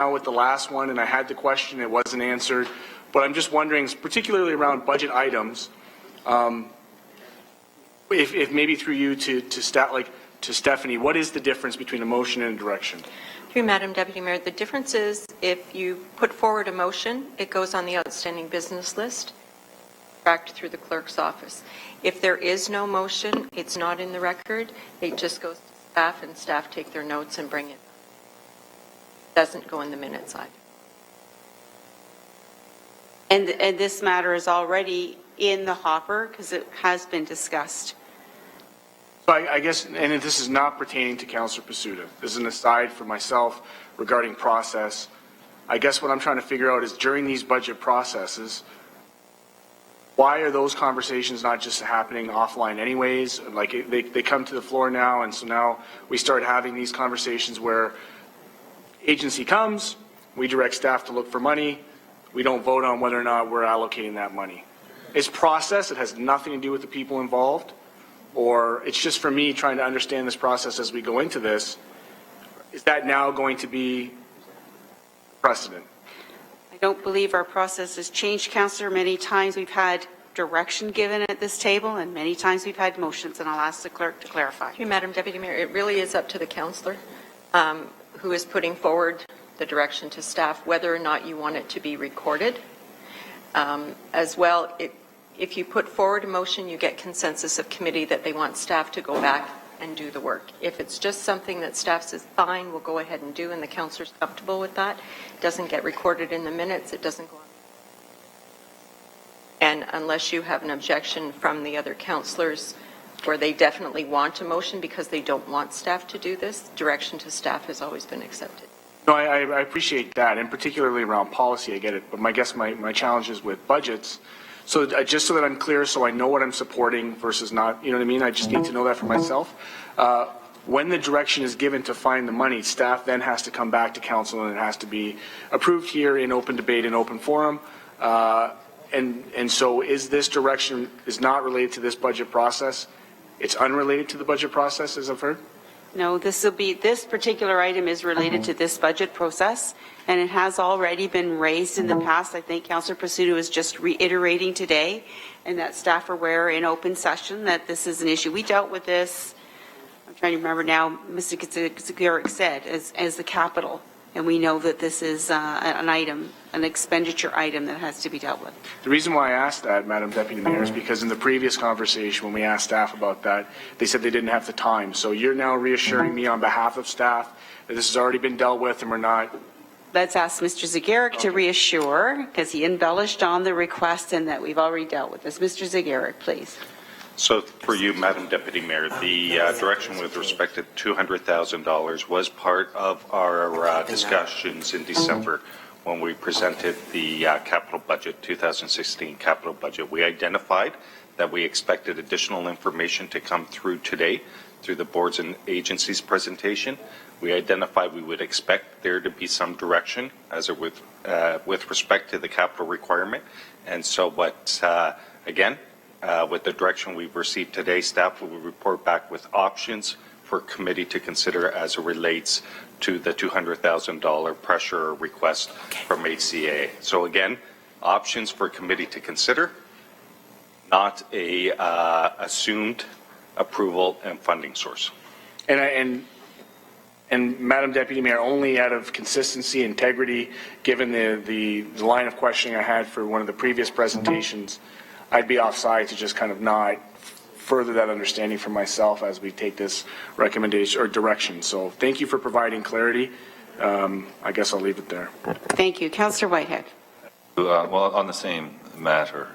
now with the last one, and I had the question, it wasn't answered, but I'm just wondering, particularly around budget items, if maybe through you to Stephanie, what is the difference between a motion and a direction? Through Madam Deputy Mayor, the difference is if you put forward a motion, it goes on the outstanding business list, tracked through the clerk's office. If there is no motion, it's not in the record. It just goes to staff, and staff take their notes and bring it. It doesn't go in the minutes either. And this matter is already in the hopper because it has been discussed. So I guess, and this is not pertaining to Councillor Pasuta. This is an aside for myself regarding process. I guess what I'm trying to figure out is during these budget processes, why are those conversations not just happening offline anyways? Like they come to the floor now, and so now we start having these conversations where agency comes, we direct staff to look for money, we don't vote on whether or not we're allocating that money. It's process, it has nothing to do with the people involved, or it's just for me trying to understand this process as we go into this. Is that now going to be precedent? I don't believe our process has changed, Councillor. Many times we've had direction given at this table, and many times we've had motions, and I'll ask the clerk to clarify. Thank you, Madam Deputy Mayor. It really is up to the councillor who is putting forward the direction to staff, whether or not you want it to be recorded. As well, if you put forward a motion, you get consensus of committee that they want staff to go back and do the work. If it's just something that staff says, fine, we'll go ahead and do, and the councillor's comfortable with that, it doesn't get recorded in the minutes, it doesn't go on. And unless you have an objection from the other councillors where they definitely want a motion because they don't want staff to do this, direction to staff has always been accepted. No, I appreciate that, and particularly around policy, I get it. But I guess my challenge is with budgets. So just so that I'm clear, so I know what I'm supporting versus not, you know what I mean? I just need to know that for myself. When the direction is given to find the money, staff then has to come back to council, and it has to be approved here in open debate and open forum. And so is this direction is not related to this budget process? It's unrelated to the budget process, as I've heard? No, this particular item is related to this budget process, and it has already been raised in the past. I think Councillor Pasuta is just reiterating today, and that staff are aware in open session that this is an issue. We dealt with this, I'm trying to remember now, Mr. Zagaric said, as the capital, and we know that this is an item, an expenditure item that has to be dealt with. The reason why I asked that, Madam Deputy Mayor, is because in the previous conversation when we asked staff about that, they said they didn't have the time. So you're now reassuring me on behalf of staff that this has already been dealt with and we're not. Let's ask Mr. Zagaric to reassure, because he embellished on the request and that we've already dealt with this. Mr. Zagaric, please. So for you, Madam Deputy Mayor, the direction with respect to $200,000 was part of our discussions in December when we presented the capital budget, 2016 capital budget. We identified that we expected additional information to come through today through the boards and agencies presentation. We identified we would expect there to be some direction as it with respect to the capital requirement. And so what, again, with the direction we've received today, staff will report back with options for committee to consider as it relates to the $200,000 pressure request from HCA. So again, options for committee to consider, not a assumed approval and funding source. And Madam Deputy Mayor, only out of consistency, integrity, given the line of questioning I had for one of the previous presentations, I'd be offside to just kind of not further that understanding for myself as we take this recommendation or direction. So thank you for providing clarity. I guess I'll leave it there. Thank you. Councillor Whitehead. Well, on the same matter,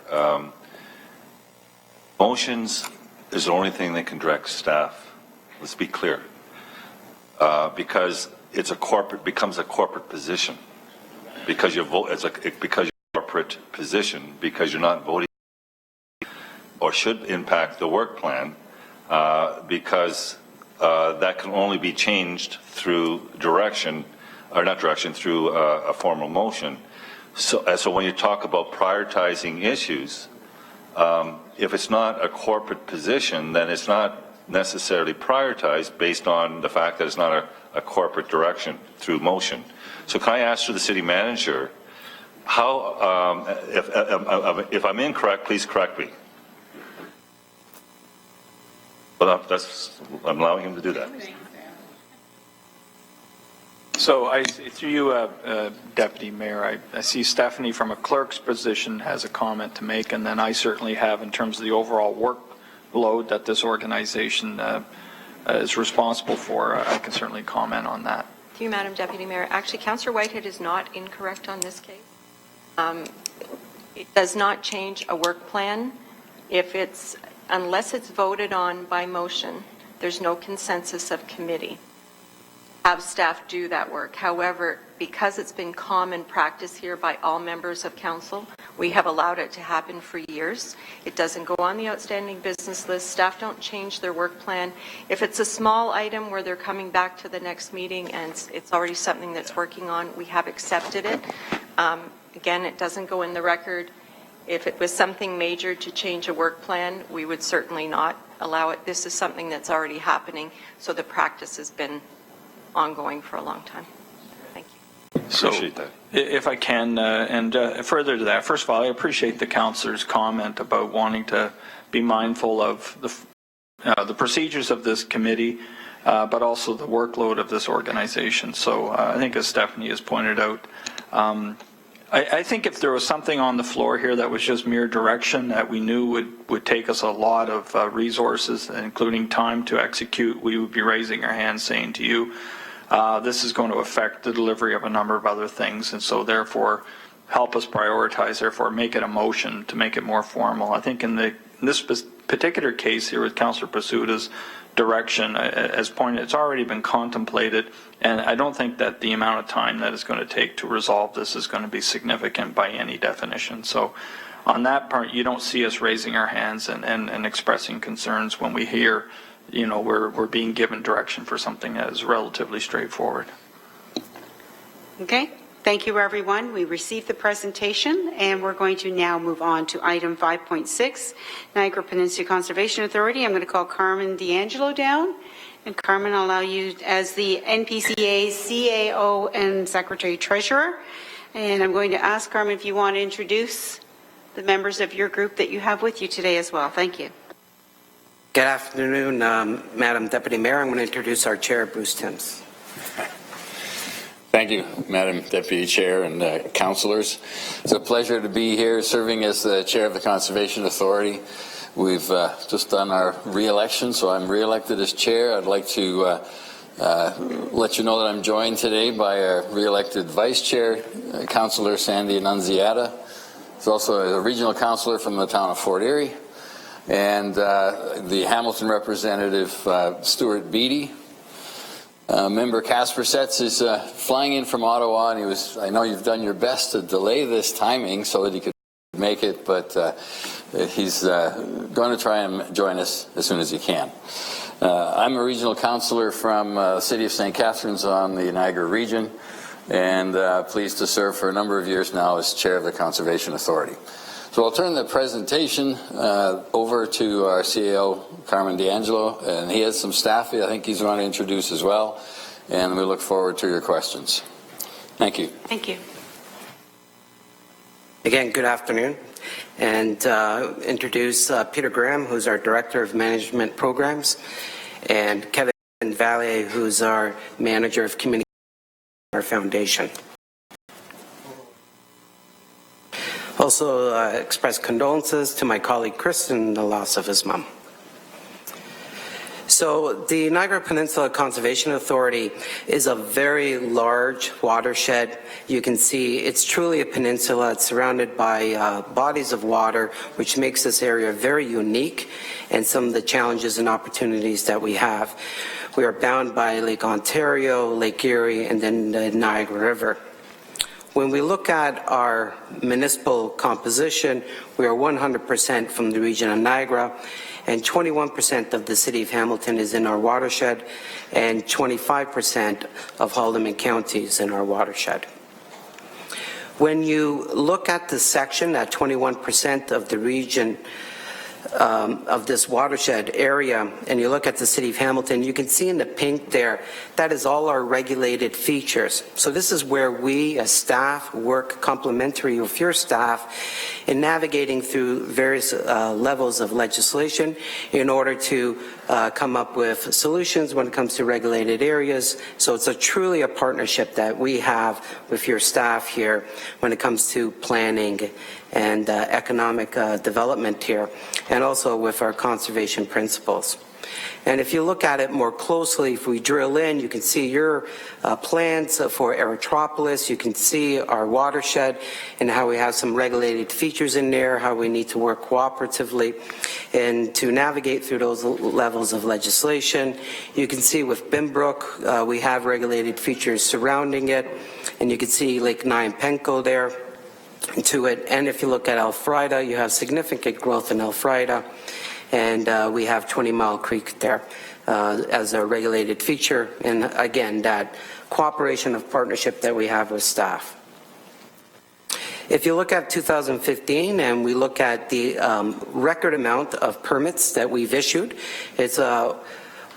motions is the only thing that can direct staff. Let's be clear. Because it's becomes a corporate position. Because you vote, because you're a corporate position, because you're not voting or should impact the work plan, because that can only be changed through direction, or not direction, through a formal motion. So when you talk about prioritizing issues, if it's not a corporate position, then it's not necessarily prioritized based on the fact that it's not a corporate direction through motion. So can I ask through the city manager, how, if I'm incorrect, please correct me. But I'm allowing him to do that. So through you, Deputy Mayor, I see Stephanie from a clerk's position has a comment to make, and then I certainly have in terms of the overall workload that this organization is responsible for. I can certainly comment on that. Thank you, Madam Deputy Mayor. Actually, Councillor Whitehead is not incorrect on this case. It does not change a work plan unless it's voted on by motion. There's no consensus of committee. Have staff do that work. However, because it's been common practice here by all members of council, we have allowed it to happen for years. It doesn't go on the outstanding business list. Staff don't change their work plan. If it's a small item where they're coming back to the next meeting and it's already something that's working on, we have accepted it. Again, it doesn't go in the record. If it was something major to change a work plan, we would certainly not allow it. This is something that's already happening, so the practice has been ongoing for a long time. Thank you. So, Appreciate that. if I can, further to that, first of all, I appreciate the councillor's comment about wanting to be mindful of the procedures of this committee, but also the workload of this organization. So I think, as Stephanie has pointed out, I think if there was something on the floor here that was just mere direction that we knew would take us a lot of resources, including time to execute, we would be raising our hands saying to you, this is going to affect the delivery of a number of other things, and so therefore help us prioritize, therefore make it a motion to make it more formal. I think in this particular case here with Councillor Pasuda's direction, as pointed, it's already been contemplated, and I don't think that the amount of time that it's going to take to resolve this is going to be significant by any definition. So on that part, you don't see us raising our hands and expressing concerns when we hear, you know, we're being given direction for something that is relatively straightforward. Okay. Thank you, everyone. We received the presentation, and we're going to now move on to item 5.6, Niagara Peninsula Conservation Authority. I'm going to call Carmen D'Angelo down. And Carmen, I'll allow you as the NPCA CAO and Secretary Treasurer. And I'm going to ask Carmen if you want to introduce the members of your group that you have with you today as well. Thank you. Good afternoon, Madam Deputy Mayor. I'm going to introduce our Chair, Bruce Timms. Thank you, Madam Deputy Chair and councillors. It's a pleasure to be here serving as the Chair of the Conservation Authority. We've just done our re-election, so I'm re-elected as Chair. I'd like to let you know that I'm joined today by our re-elected Vice Chair, Councillor Sandy Annunziata. He's also a regional councillor from the town of Fort Erie. And the Hamilton representative, Stuart Beattie. Member Casper Setz is flying in from Ottawa, and I know you've done your best to delay this timing so that he could make it, but he's going to try and join us as soon as he can. I'm a regional councillor from the city of St. Catharines on the Niagara region, and pleased to serve for a number of years now as Chair of the Conservation Authority. So I'll turn the presentation over to our CAO, Carmen D'Angelo, and he has some staff I think he's going to introduce as well, and we look forward to your questions. Thank you. Thank you. Again, good afternoon. And introduce Peter Graham, who's our Director of Management Programs, and Kevin Valley, who's our Manager of Communication at our foundation. Also express condolences to my colleague Chris in the loss of his mom. So the Niagara Peninsula Conservation Authority is a very large watershed. You can see it's truly a peninsula. It's surrounded by bodies of water, which makes this area very unique, and some of the challenges and opportunities that we have. We are bound by Lake Ontario, Lake Erie, and then the Niagara River. When we look at our municipal composition, we are 100% from the region of Niagara, and 21% of the city of Hamilton is in our watershed, and 25% of Halton County is in our watershed. When you look at the section, at 21% of the region of this watershed area, and you look at the city of Hamilton, you can see in the pink there, that is all our regulated features. So this is where we as staff work complementary with your staff in navigating through various levels of legislation in order to come up with solutions when it comes to regulated areas. So it's truly a partnership that we have with your staff here when it comes to planning and economic development here, and also with our conservation principles. And if you look at it more closely, if we drill in, you can see your plans for Erythropolis, you can see our watershed and how we have some regulated features in there, how we need to work cooperatively and to navigate through those levels of legislation. You can see with Bimbrook, we have regulated features surrounding it, and you can see Lake Nyapenco there to it. And if you look at Elfrida, you have significant growth in Elfrida, and we have 20 Mile Creek there as a regulated feature, and again, that cooperation of partnership that we have with staff. If you look at 2015 and we look at the record amount of permits that we've issued, it's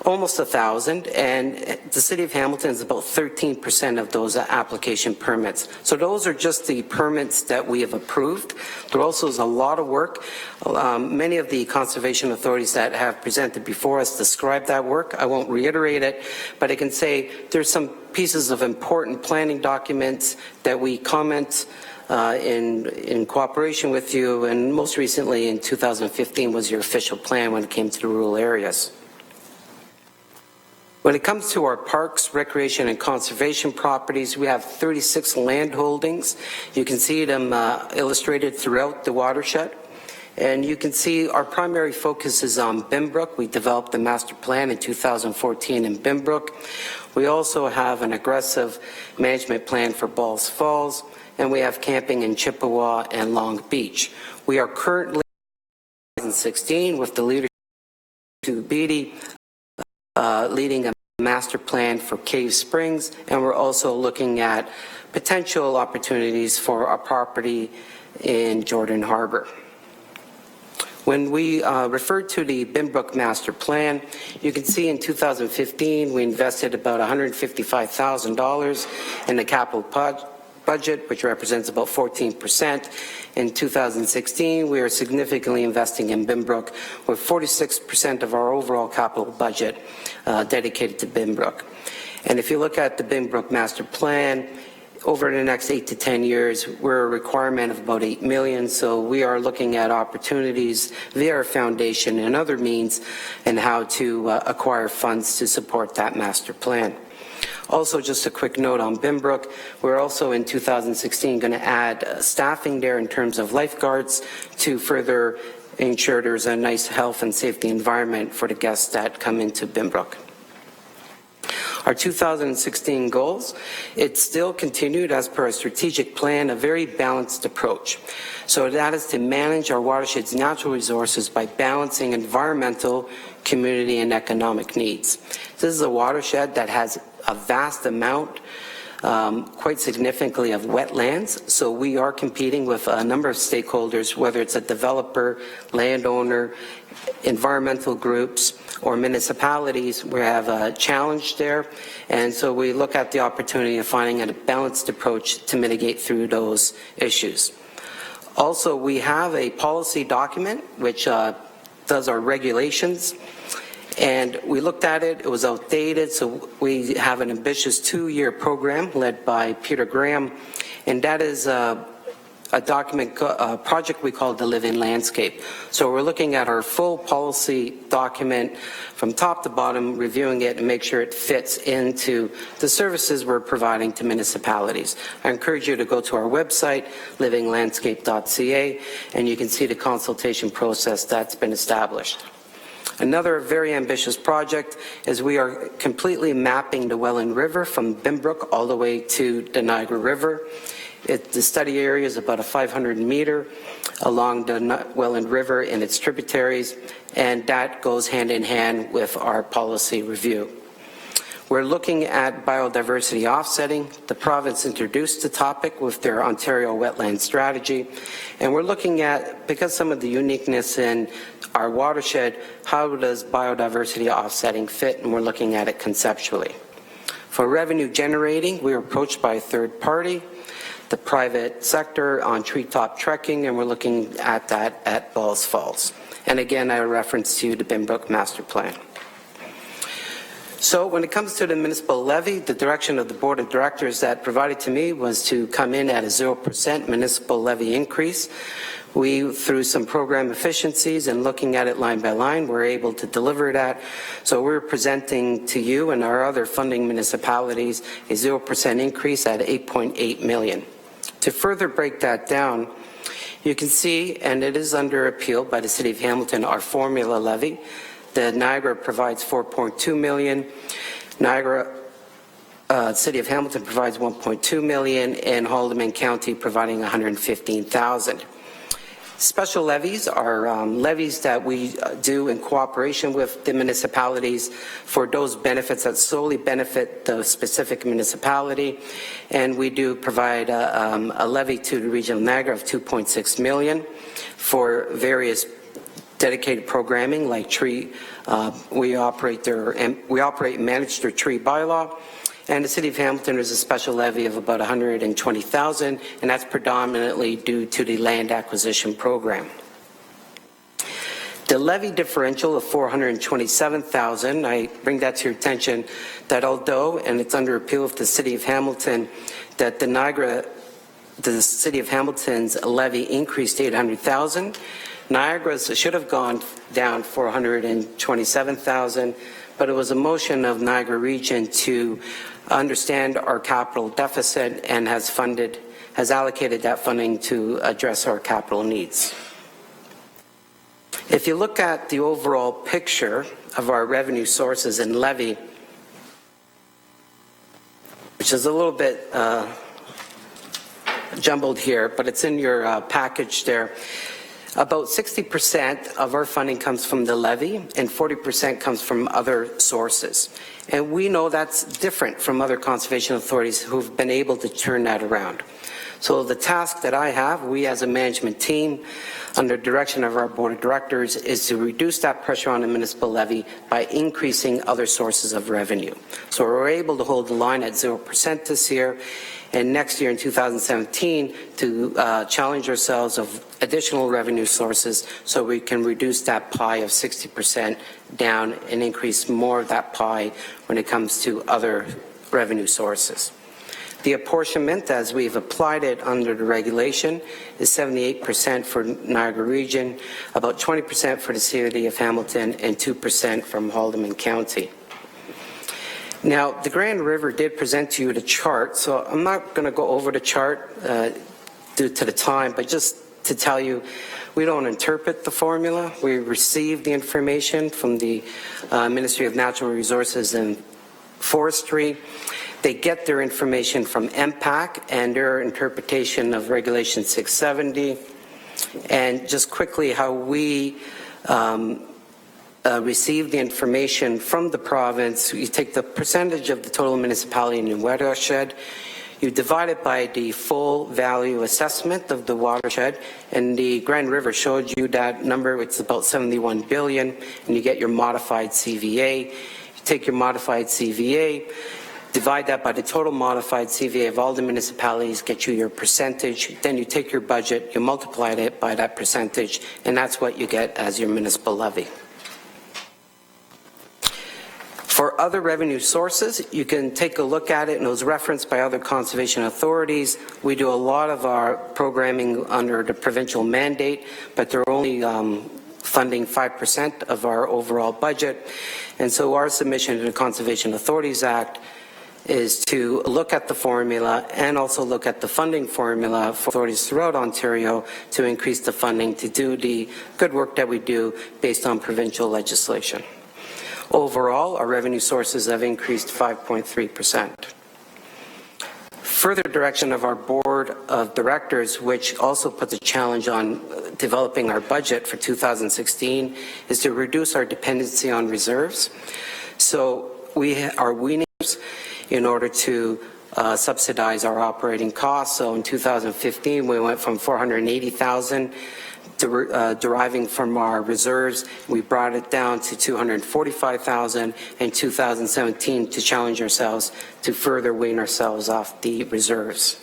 almost 1,000, and the City of Hamilton is about 13% of those application permits. So those are just the permits that we have approved. There also is a lot of work. Many of the conservation authorities that have presented before us describe that work. I won't reiterate it, but I can say there's some pieces of important planning documents that we comment in cooperation with you, and most recently in 2015 was your official plan when it came to the rural areas. When it comes to our parks, recreation, and conservation properties, we have 36 land holdings. You can see them illustrated throughout the watershed. And you can see our primary focus is on Bimbrook. We developed the master plan in 2014 in Bimbrook. We also have an aggressive management plan for Balls Falls, and we have camping in Chippewa and Long Beach. We are currently in 2016 with the leadership of Beatty leading a master plan for Cave Springs, and we're also looking at potential opportunities for our property in Jordan Harbor. When we refer to the Bimbrook Master Plan, you can see in 2015 we invested about $155,000 in the capital budget, which represents about 14%. In 2016, we are significantly investing in Bimbrook, with 46% of our overall capital budget dedicated to Bimbrook. And if you look at the Bimbrook Master Plan, over the next 8 to 10 years, we're a requirement of about $8 million, so we are looking at opportunities via our foundation and other means and how to acquire funds to support that master plan. Also, just a quick note on Bimbrook, we're also in 2016 going to add staffing there in terms of lifeguards to further ensure there's a nice health and safety environment for the guests that come into Bimbrook. Our 2016 goals, it's still continued as per a strategic plan, a very balanced approach. So that is to manage our watershed's natural resources by balancing environmental, community, and economic needs. This is a watershed that has a vast amount, quite significantly, of wetlands. So we are competing with a number of stakeholders, whether it's a developer, landowner, environmental groups, or municipalities. We have a challenge there, and so we look at the opportunity of finding a balanced approach to mitigate through those issues. Also, we have a policy document which does our regulations, and we looked at it. It was outdated, so we have an ambitious 2-year program led by Peter Graham, and that is a project we call the Living Landscape. So we're looking at our full policy document from top to bottom, reviewing it and make sure it fits into the services we're providing to municipalities. I encourage you to go to our website, livinglandscape.ca, and you can see the consultation process that's been established. Another very ambitious project is we are completely mapping the Welland River from Bimbrook all the way to the Niagara River. The study area is about a 500-meter along the Welland River and its tributaries, and that goes hand in hand with our policy review. We're looking at biodiversity offsetting. The province introduced the topic with their Ontario wetland strategy, and we're looking at, because some of the uniqueness in our watershed, how does biodiversity offsetting fit, and we're looking at it conceptually. For revenue generating, we were approached by a third party, the private sector, on treetop trekking, and we're looking at that at Balls Falls. And again, I reference to the Binbrook Master Plan. So when it comes to the municipal levy, the direction of the Board of Directors that provided to me was to come in at a 0% municipal levy increase. We, through some program efficiencies and looking at it line by line, were able to deliver that. So we're presenting to you and our other funding municipalities a 0% increase at $8.8 million. To further break that down, you can see, and it is under appeal by the City of Hamilton, our formula levy. The Niagara provides $4.2 million. City of Hamilton provides $1.2 million, and Halton County providing $115,000. Special levies are levies that we do in cooperation with the municipalities for those benefits that solely benefit the specific municipality. And we do provide a levy to the region of Niagara of $2.6 million for various dedicated programming like tree. We operate and manage their tree bylaw. And the City of Hamilton is a special levy of about $120,000, and that's predominantly due to the land acquisition program. The levy differential of $427,000, I bring that to your attention, that although, and it's under appeal of the City of Hamilton, that the City of Hamilton's levy increased $800,000, Niagara's should have gone down $427,000, but it was a motion of Niagara Region to understand our capital deficit and has allocated that funding to address our capital needs. If you look at the overall picture of our revenue sources and levy, which is a little bit jumbled here, but it's in your package there. About 60% of our funding comes from the levy and 40% comes from other sources. And we know that's different from other conservation authorities who've been able to turn that around. So the task that I have, we as a management team, under direction of our Board of Directors, is to reduce that pressure on the municipal levy by increasing other sources of revenue. So we're able to hold the line at 0% this year, and next year in 2017 to challenge ourselves of additional revenue sources so we can reduce that pie of 60% down and increase more of that pie when it comes to other revenue sources. The apportionment, as we've applied it under the regulation, is 78% for Niagara Region, about 20% for the City of Hamilton, and 2% from Halton County. Now, the Grand River did present to you the chart, so I'm not going to go over the chart due to the time, but just to tell you, we don't interpret the formula. We receive the information from the Ministry of Natural Resources and Forestry. They get their information from MPAC and their interpretation of Regulation 670. And just quickly how we receive the information from the province. You take the percentage of the total municipality in the watershed, you divide it by the full value assessment of the watershed, and the Grand River showed you that number. It's about 71 billion, and you get your modified CVA. You take your modified CVA, divide that by the total modified CVA of all the municipalities, get you your percentage, then you take your budget, you multiply it by that percentage, and that's what you get as your municipal levy. For other revenue sources, you can take a look at it, and it was referenced by other conservation authorities. We do a lot of our programming under the provincial mandate, but they're only funding 5% of our overall budget. And so our submission to the Conservation Authorities Act is to look at the formula and also look at the funding formula for authorities throughout Ontario to increase the funding to do the good work that we do based on provincial legislation. Overall, our revenue sources have increased 5.3%. Further direction of our Board of Directors, which also puts a challenge on developing our budget for 2016, is to reduce our dependency on reserves. So we are weaning in order to subsidize our operating costs. So in 2015, we went from $480,000 deriving from our reserves. We brought it down to $245,000 in 2017 to challenge ourselves to further wean ourselves off the reserves.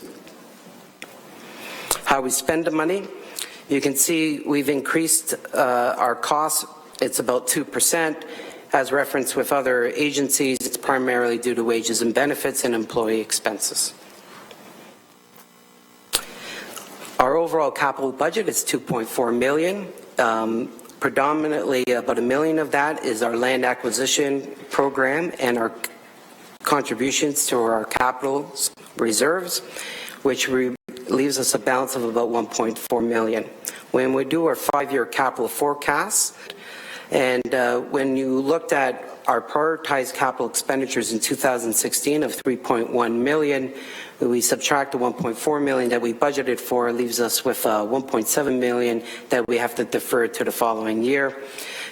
How we spend the money, you can see we've increased our costs. It's about 2%. As referenced with other agencies, it's primarily due to wages and benefits and employee expenses. Our overall capital budget is $2.4 million. Predominantly about $1 million of that is our land acquisition program and our contributions to our capital reserves, which leaves us a balance of about $1.4 million. When we do our 5-year capital forecast, and when you looked at our prioritized capital expenditures in 2016 of $3.1 million, we subtract the $1.4 million that we budgeted for, leaves us with $1.7 million that we have to defer to the following year.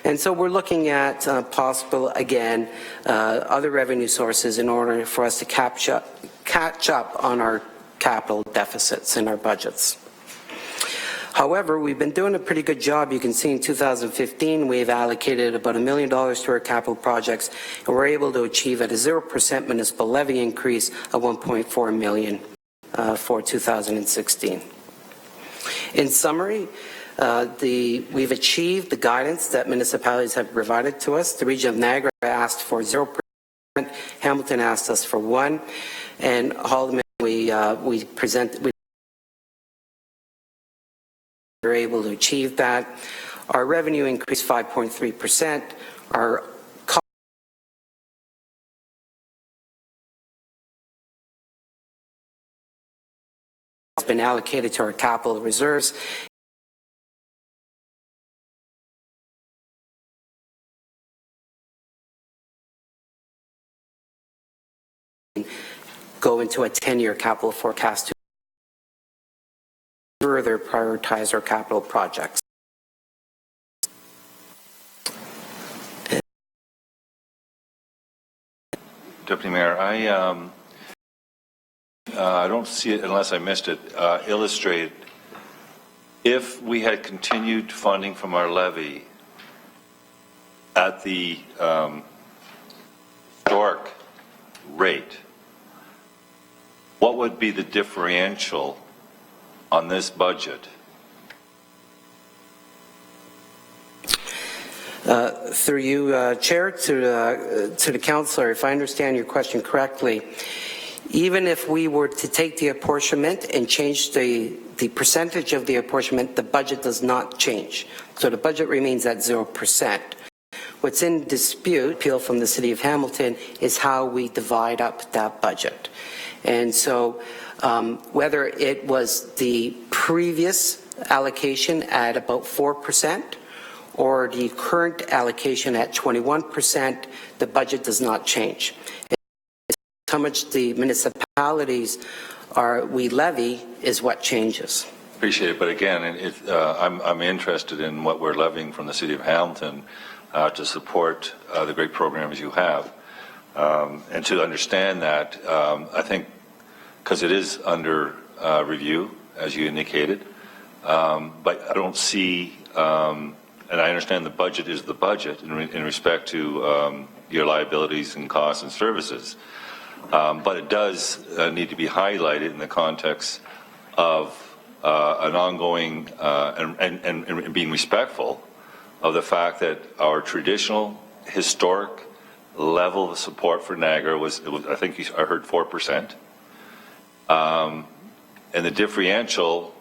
And so we're looking at possible, again, other revenue sources in order for us to catch up on our capital deficits in our budgets. However, we've been doing a pretty good job. You can see in 2015, we've allocated about $1 million to our capital projects, and we're able to achieve at a 0% municipal levy increase of $1.4 million for 2016. In summary, we've achieved the guidance that municipalities have provided to us. The region of Niagara asked for 0%, Hamilton asked us for 1%, and Halton, we were able to achieve that. Our revenue increased 5.3%. Our cost has been allocated to our capital reserves. Go into a 10-year capital forecast to further prioritize our capital projects. Deputy Mayor, I don't see it unless I missed it, illustrated. If we had continued funding from our levy at the historic rate, what would be the differential on this budget? Through you, Chair, to the Councillor, if I understand your question correctly, even if we were to take the apportionment and change the percentage of the apportionment, the budget does not change. So the budget remains at 0%. What's in dispute, appeal from the City of Hamilton, is how we divide up that budget. And so whether it was the previous allocation at about 4% or the current allocation at 21%, the budget does not change. How much the municipalities we levy is what changes. Appreciate it, but again, I'm interested in what we're levying from the City of Hamilton to support the great programs you have. And to understand that, I think, because it is under review, as you indicated, but I don't see, and I understand the budget is the budget in respect to your liabilities and costs and services, but it does need to be highlighted in the context of an ongoing and being respectful of the fact that our traditional historic level of support for Niagara was I think I heard 4%, and the differential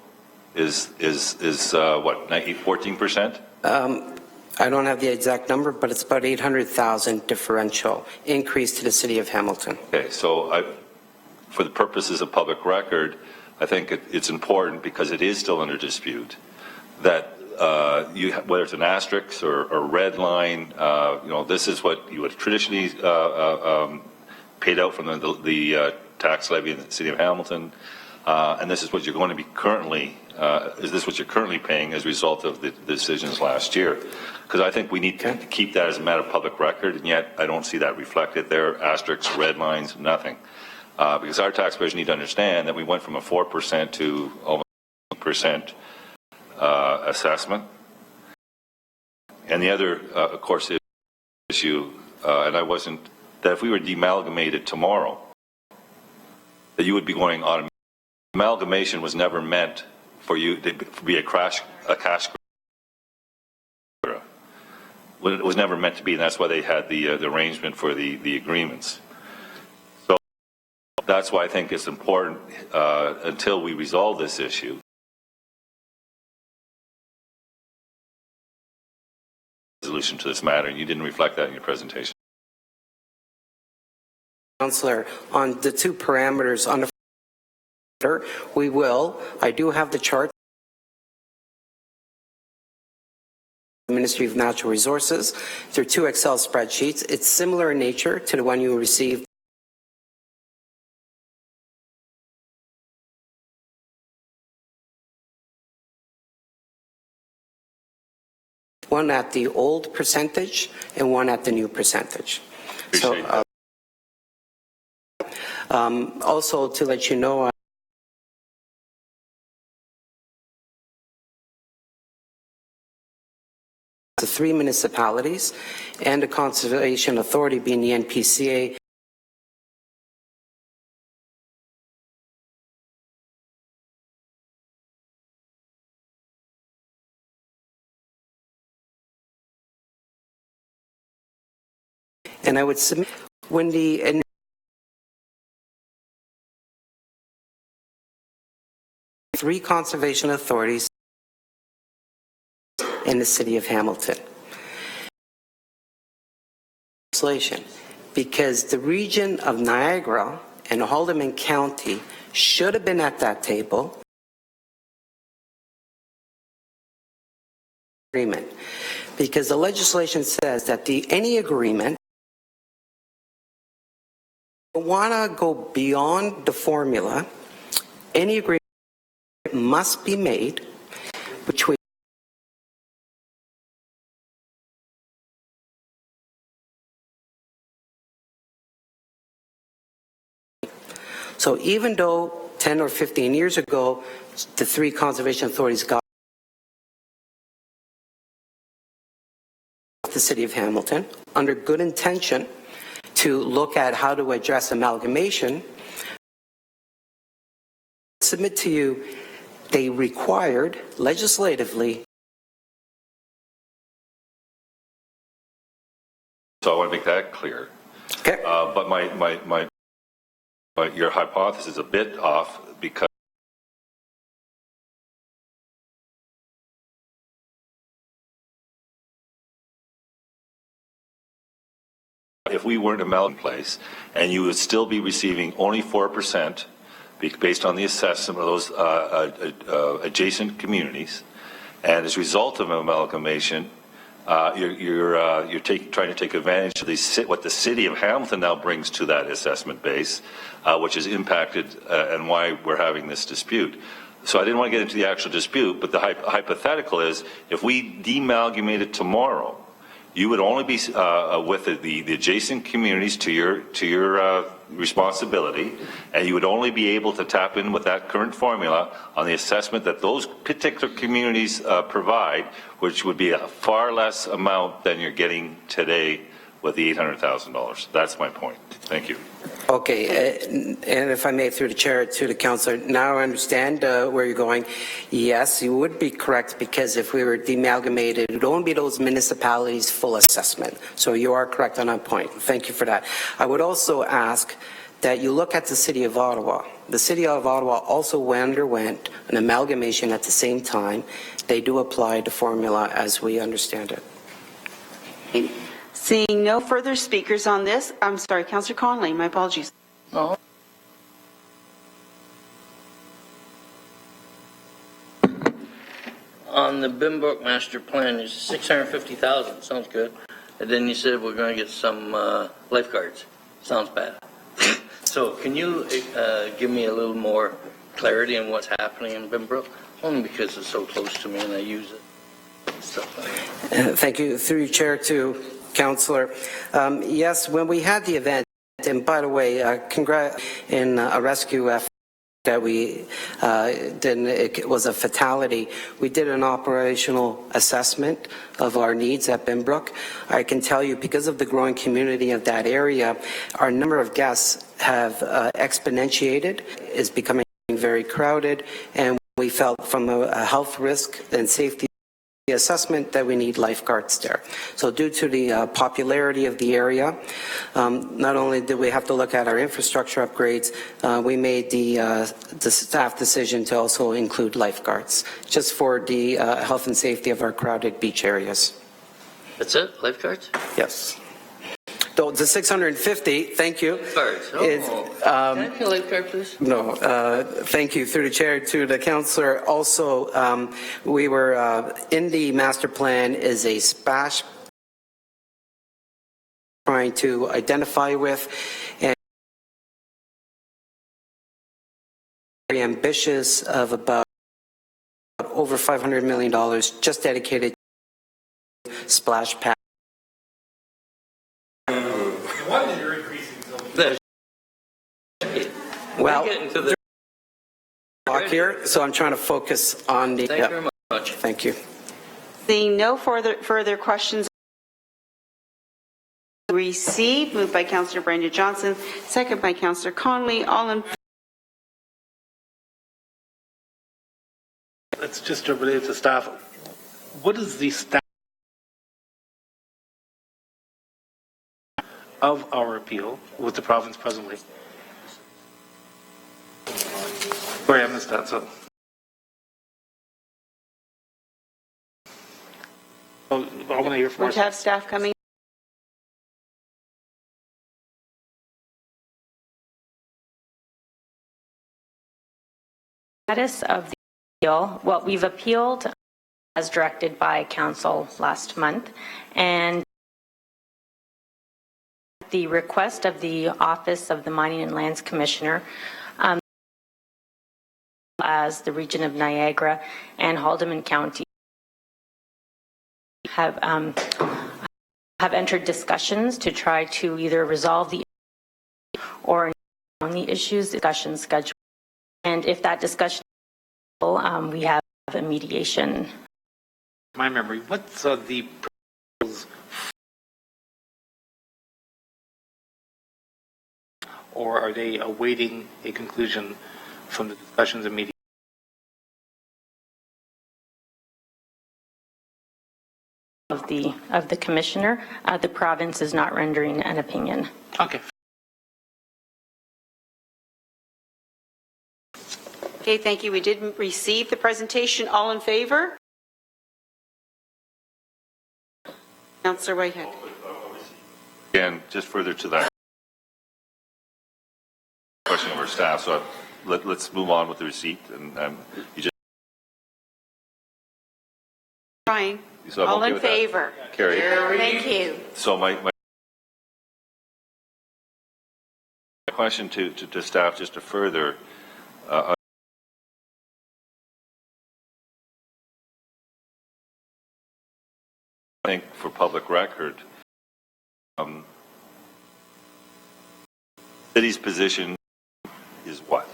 is what, 14%? I don't have the exact number, but it's about $800,000 differential increase to the City of Hamilton. Okay, so for the purposes of public record, I think it's important, because it is still under dispute, that whether it's an asterisk or a red line, this is what you would traditionally paid out from the tax levy in the City of Hamilton. and this is what you're going to be currently, is this what you're currently paying as a result of the decisions last year? Because I think we need to keep that as a matter of public record, and yet I don't see that reflected there, asterisks, red lines, nothing. Because our taxpayers need to understand that we went from a 4% to almost 1% assessment. And the other, of course, issue, and I wasn't, that if we were deamalgamated tomorrow, that you would be going on. Amalgamation was never meant for you to be a cash grab. It was never meant to be, and that's why they had the arrangement for the agreements. So that's why I think it's important until we resolve this issue. Resolution to this matter, and you didn't reflect that in your presentation. Councillor, on the two parameters on the we will. I do have the chart. Ministry of Natural Resources. They're two Excel spreadsheets. It's similar in nature to the one you received. One at the old percentage and one at the new percentage. Appreciate that. Also, to let you know, the three municipalities and the Conservation Authority being the NPCA. And I would submit when the three conservation authorities in the city of Hamilton. Because the region of Niagara and Halton County should have been at that table. Agreement. Because the legislation says that any agreement want to go beyond the formula, any agreement must be made between so even though 10 or 15 years ago the three conservation authorities got the city of Hamilton under good intention to look at how to address amalgamation, submit to you, they required legislatively. So I want to make that clear. Okay. But your hypothesis is a bit off because if we weren't amalgamated in place, and you would still be receiving only 4% based on the assessment of those adjacent communities, and as a result of amalgamation, you're trying to take advantage of what the city of Hamilton now brings to that assessment base, which is impacted and why we're having this dispute. So I didn't want to get into the actual dispute, but the hypothetical is if we demalgamated tomorrow, you would only be with the adjacent communities to your responsibility, and you would only be able to tap in with that current formula on the assessment that those particular communities provide, which would be a far less amount than you're getting today with the $800,000. That's my point. Thank you. Okay, and if I may, through the chair to the councillor, now I understand where you're going. Yes, you would be correct, because if we were demalgamated, it would only be those municipalities' full assessment. So you are correct on that point. Thank you for that. I would also ask that you look at the City of Ottawa. The City of Ottawa also underwent an amalgamation at the same time. They do apply the formula as we understand it. Seeing no further speakers on this, I'm sorry, Councillor Connolly, my apologies. No. On the Bimbrook master plan, there's 650,000. Sounds good. And then you said we're going to get some lifeguards. Sounds bad. So can you give me a little more clarity on what's happening in Pembroke, only because it's so close to me and I use it. Stuff like that. Thank you. Through your chair to Councillor. Yes, when we had the event, and by the way, congrats in a rescue effort that we did, it was a fatality. We did an operational assessment of our needs at Pembroke. I can tell you, because of the growing community of that area, our number of guests have exponentiated, is becoming very crowded, and we felt from a health risk and safety assessment that we need lifeguards there. So due to the popularity of the area, not only did we have to look at our infrastructure upgrades, we made the staff decision to also include lifeguards, just for the health and safety of our crowded beach areas. That's it? Lifeguards? Yes. The 650, thank you. Lifeguards. Is, Can I be a lifeguard, please? No, thank you. Through the chair to the councillor. Also, we were in the master plan is a splash trying to identify with, and very ambitious of about over $500 million just dedicated to splash pad. Well, here, so I'm trying to focus on the. Thank you very much. Thank you. Seeing no further questions received, moved by Councillor Brenda Johnson, second by Councillor Connolly. All in. It's just related to staff. What is the staff of our appeal with the province presently? Sorry, I missed that. So, I want to hear from Would have staff coming. Status of the appeal, what we've appealed as directed by council last month, and the request of the Office of the Mining and Lands Commissioner, as the region of Niagara and Halton County have entered discussions to try to either resolve the issue or on the issues discussion schedule. And if that discussion, we have a mediation. my memory. What's the proposals, or are they awaiting a conclusion from the discussions and meetings? Of the commissioner, the province is not rendering an opinion. Okay. Okay, thank you. We did receive the presentation. All in favor? Councillor Whitehead. And just further to that question of our staff, so let's move on with the receipt. And you just Trying. so I'm All okay in with that. favor? Carry. Thank you. So my question to staff, just to further I think for public record, city's position is what?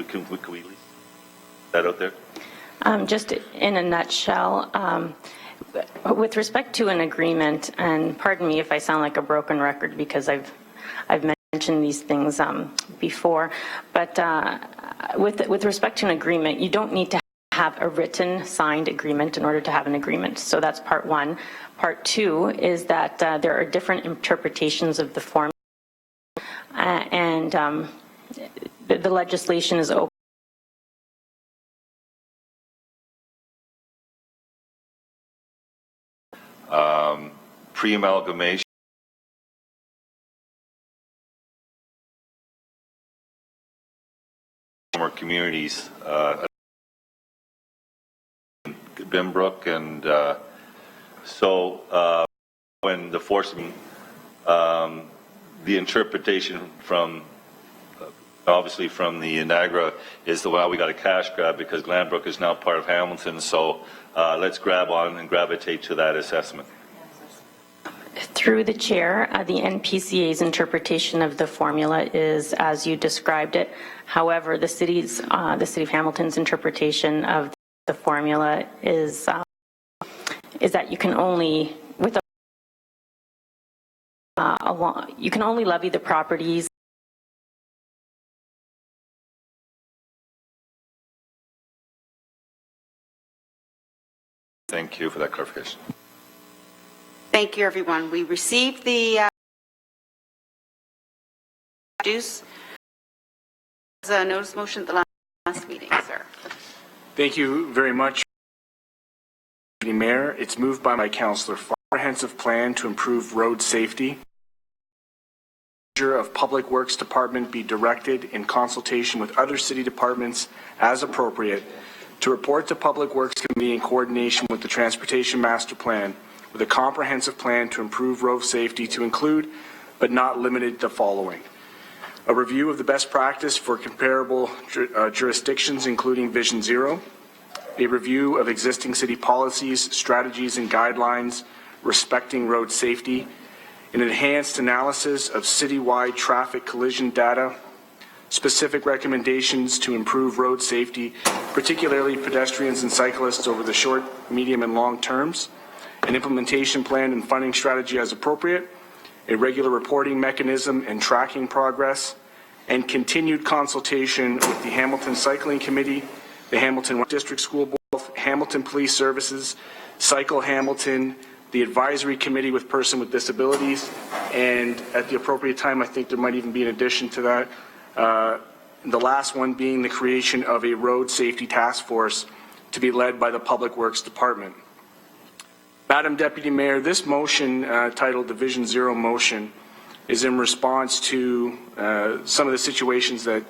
Can we leave that out there? Just in a nutshell, with respect to an agreement, and pardon me if I sound like a broken record because I've mentioned these things before, but with respect to an agreement, you don't need to have a written signed agreement in order to have an agreement. So that's part one. Part two is that there are different interpretations of the form, and the legislation is open. Pre-amalgamation former communities, Bimbrook, and so when the forcing, the interpretation from obviously from the Niagara is the well, we got a cash grab because Glanbrook is now part of Hamilton. So let's grab on and gravitate to that assessment. Through the chair, the NPCA's interpretation of the formula is as you described it. However, the city of Hamilton's interpretation of the formula is that you can only you can only levy the properties Thank you for that clarification. Thank you, everyone. We received the notice motion at the last meeting, sir. Thank you very much, Mayor. It's moved by my councillor. Comprehensive plan to improve road safety. Of Public Works Department be directed in consultation with other city departments as appropriate to report to Public Works Committee in coordination with the Transportation Master Plan with a comprehensive plan to improve road safety to include, but not limited to the following. A review of the best practice for comparable jurisdictions, including Vision Zero. A review of existing city policies, strategies, and guidelines respecting road safety. An enhanced analysis of citywide traffic collision data. Specific recommendations to improve road safety, particularly pedestrians and cyclists over the short, medium, and long terms. An implementation plan and funding strategy as appropriate, a regular reporting mechanism and tracking progress, and continued consultation with the Hamilton Cycling Committee, the Hamilton District School Board, Hamilton Police Services, Cycle Hamilton, the Advisory Committee with Person with Disabilities, and at the appropriate time, I think there might even be an addition to that, the last one being the creation of a road safety task force to be led by the Public Works Department. Madam Deputy Mayor, this motion titled the Vision Zero motion is in response to some of the situations that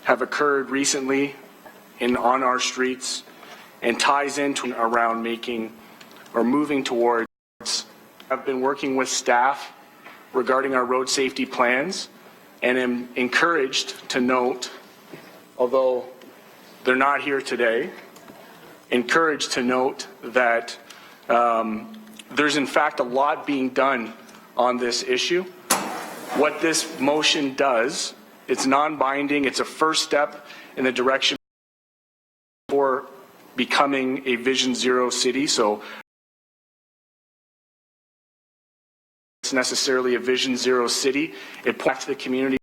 have occurred recently on our streets and ties into around making or moving towards. I've been working with staff regarding our road safety plans and am encouraged to note, although they're not here today, encouraged to note that there's in fact a lot being done on this issue. What this motion does, it's non-binding, it's a first step in the direction for becoming a Vision Zero city. So it's necessarily a Vision Zero city. It points to the community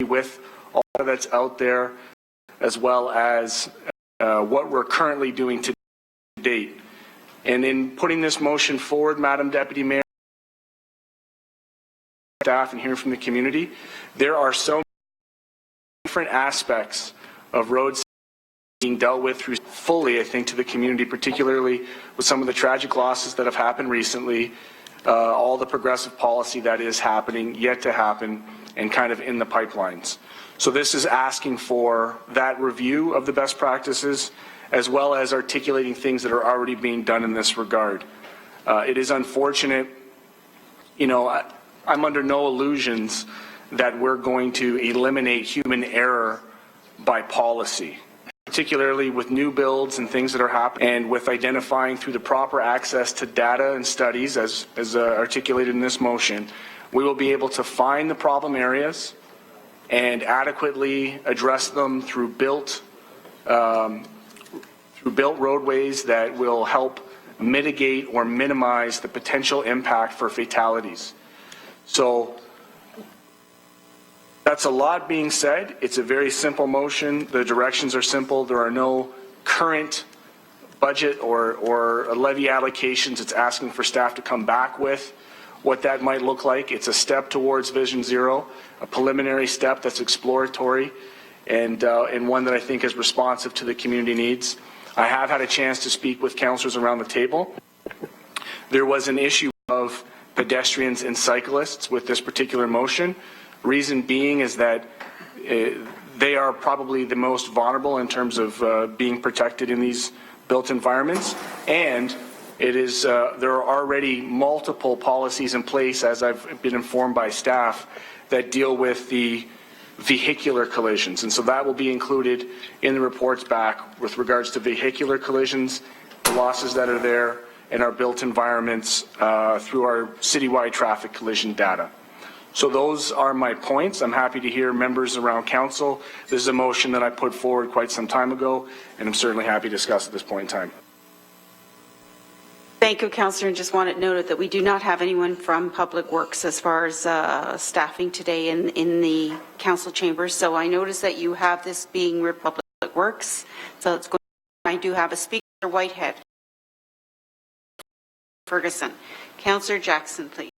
with all that's out there, as well as what we're currently doing to date. And in putting this motion forward, Madam Deputy Mayor, staff, and hearing from the community, there are so many different aspects of roads being dealt with through fully, I think, to the community, particularly with some of the tragic losses that have happened recently, all the progressive policy that is happening, yet to happen, and kind of in the pipelines. So this is asking for that review of the best practices, as well as articulating things that are already being done in this regard. It is unfortunate, you know, I'm under no illusions that we're going to eliminate human error by policy, particularly with new builds and things that are happening, and with identifying through the proper access to data and studies, as articulated in this motion, we will be able to find the problem areas and adequately address them through built roadways that will help mitigate or minimize the potential impact for fatalities. So that's a lot being said. It's a very simple motion. The directions are simple. There are no current budget or levy allocations. It's asking for staff to come back with what that might look like. It's a step towards Vision Zero, a preliminary step that's exploratory and one that I think is responsive to the community needs. I have had a chance to speak with councillors around the table. There was an issue of pedestrians and cyclists with this particular motion. Reason being is that they are probably the most vulnerable in terms of being protected in these built environments, and it is there are already multiple policies in place, as I've been informed by staff, that deal with the vehicular collisions. And so that will be included in the reports back with regards to vehicular collisions, the losses that are there, and our built environments through our citywide traffic collision data. So those are my points. I'm happy to hear members around council. This is a motion that I put forward quite some time ago, and I'm certainly happy to discuss at this point in time. Thank you, Councillor, and just wanted noted that we do not have anyone from Public Works as far as staffing today in the council chambers. So I notice that you have this being Public Works. So it's going. I do have a speaker, Whitehead. Ferguson. Councillor Jackson, please.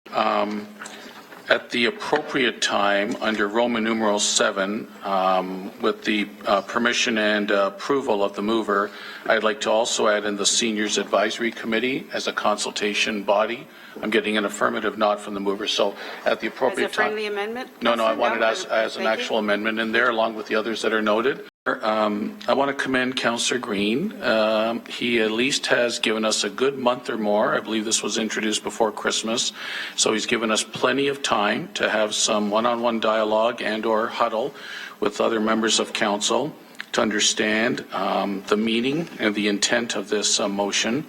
At the appropriate time, under Roman numeral 7, with the permission and approval of the mover, I'd like to also add in the Seniors Advisory Committee as a consultation body. I'm getting an affirmative nod from the mover, so at the appropriate time. As a friendly amendment? No, I want it as an actual amendment in there, along with the others that are noted. I want to commend Councillor Green. He at least has given us a good month or more. I believe this was introduced before Christmas. So he's given us plenty of time to have some one-on-one dialogue and or huddle with other members of council to understand the meaning and the intent of this motion.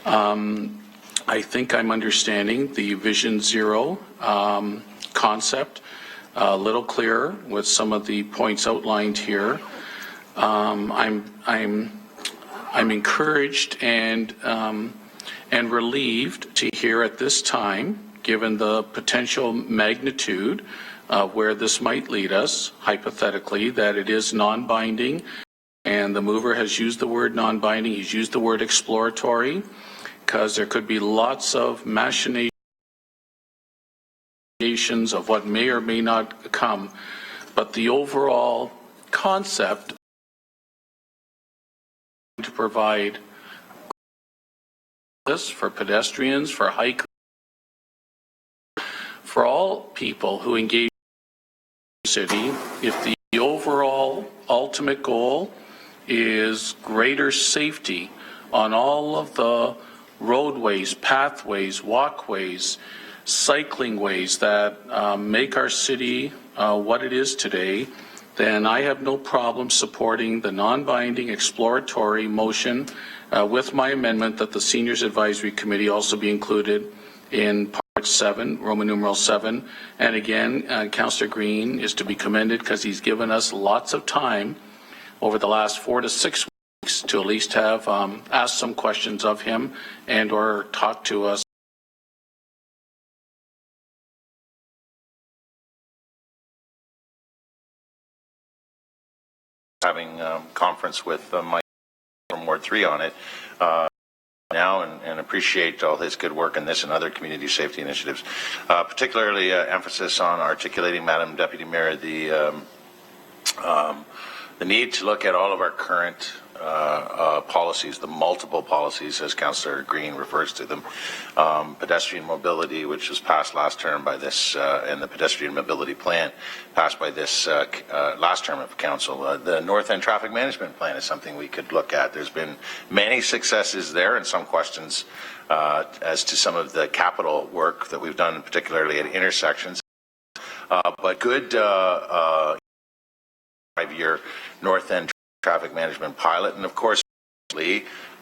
I think I'm understanding the Vision Zero concept a little clearer with some of the points outlined here. I'm encouraged and relieved to hear at this time, given the potential magnitude of where this might lead us, hypothetically, that it is non-binding, and the mover has used the word non-binding. He's used the word exploratory, because there could be lots of machinations of what may or may not come, but the overall concept to provide this for pedestrians, for hikers, for all people who engage in the city, if the overall ultimate goal is greater safety on all of the roadways, pathways, walkways, cycling ways that make our city what it is today, then I have no problem supporting the non-binding exploratory motion with my amendment that the Seniors Advisory Committee also be included in Part 7, Roman numeral 7. And again, Councillor Green is to be commended because he's given us lots of time over the last 4 to 6 weeks to at least have asked some questions of him and or talk to us. Having conference with Mike from Ward 3 on it now, and appreciate all his good work in this and other community safety initiatives, particularly emphasis on articulating, Madam Deputy Mayor, the need to look at all of our current policies, the multiple policies, as Councillor Green refers to them, pedestrian mobility, which was passed last term by this, and the pedestrian mobility plan passed by this last term of council. The North End Traffic Management Plan is something we could look at. There's been many successes there and some questions as to some of the capital work that we've done, particularly at intersections. But good 5-year North End Traffic Management pilot, and of course